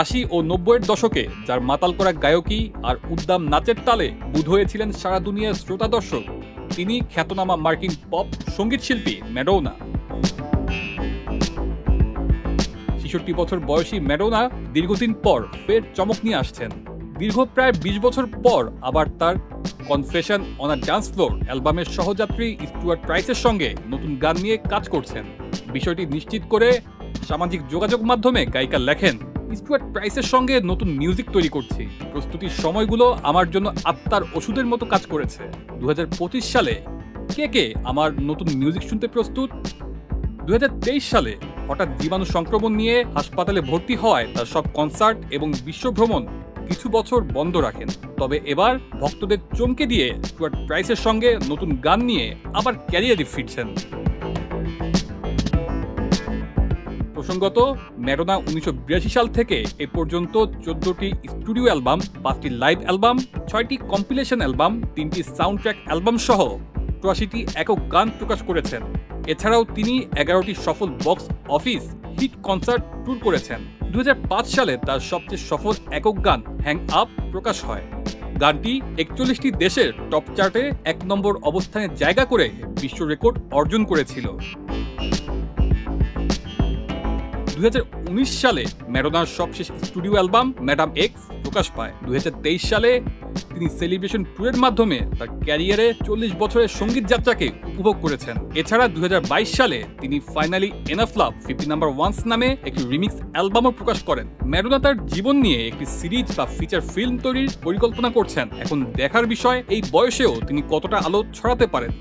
80 ও 90-এর দশকে যার মাতাল করা গায়কী আর উদ্দাম নাচের তালে বুঁদ হয়েছিলেন সারা দুনিয়ার শ্রোতা দর্শক, তিনি খ্যাতনামা মার্কিন পপ সঙ্গীত শিল্পী ম্যাডোনা। ৬৬ বছর বয়সী ম্যাডোনা দীর্ঘদিন পর ফের চমক নিয়ে আসছেন। দীর্ঘ প্রায় ২০ বছর পর আবার তার confession on a dance floor অ্যালবামের সহযাত্রী স্টুয়ার্ট প্রাইসের সঙ্গে নতুন গান নিয়ে কাজ করছেন। বিষয়টি নিশ্চিত করে সামাজিক যোগাযোগ মাধ্যমে গায়িকা লেখেন, স্টুয়ার্ট প্রাইসের সঙ্গে নতুন মিউজিক তৈরি করছি। প্রস্তুতির সময়গুলো আমার জন্য আত্মার ওষুধের মতো কাজ করেছে। ২০২৫ সালে কে আমার নতুন মিউজিক শুনতে প্রস্তুত? ২০২৩ সালে হঠাৎ জীবাণু সংক্রমণ নিয়ে হাসপাতালে ভর্তি হওয়ায় তার সব কনসার্ট এবং বিশ্বভ্রমণ কিছু বছর বন্ধ রাখেন। তবে এবার ভক্তদের চমকে দিয়ে স্টুয়ার্ট প্রাইসের সঙ্গে নতুন গান নিয়ে আবার ক্যারিয়ারে ফিরছেন। প্রসঙ্গত, ম্যাডোনা ১৯৮২ সাল থেকে এ পর্যন্ত ১৪টি স্টুডিও অ্যালবাম, ৫টি লাইভ অ্যালবাম, ৬টি কম্পিলেশন অ্যালবাম, ৩টি সাউন্ড ট্র্যাক অ্যালবাম সহ ৮৩টি একক গান প্রকাশ করেছেন। এছাড়াও তিনি ১১টি সফল box office hit concert tour করেছেন। ২০০৫ সালে তার সবচেয়ে সফল একক গান হ্যাং আপ প্রকাশ হয়। গানটি ৪১টি দেশের টপ চার্টে ১ নম্বর অবস্থানে জায়গা করে বিশ্ব রেকর্ড অর্জন করেছিল। ২০১৯ সালে ম্যাডোনার সবশেষ স্টুডিও অ্যালবাম ম্যাডাম এক্স প্রকাশ পায়। ২০২৩ সালে তিনি সেলিব্রেশন ট্যুরের মাধ্যমে তার ক্যারিয়ারে ৪০ বছরের সঙ্গীত যাত্রাকে উপভোগ করেছেন। এছাড়া ২০২২ সালে তিনি ফাইনালি এনাফ লাভ 50 নাম্বার ওয়ান্স নামে একটি রিমিক্স অ্যালবামও প্রকাশ করেন। ম্যাডোনা তার জীবন নিয়ে একটি সিরিজ বা ফিচার ফিল্ম তৈরির পরিকল্পনা করছেন। এখন দেখার বিষয় এই বয়সেও তিনি কতটা আলো ছড়াতে পারেন।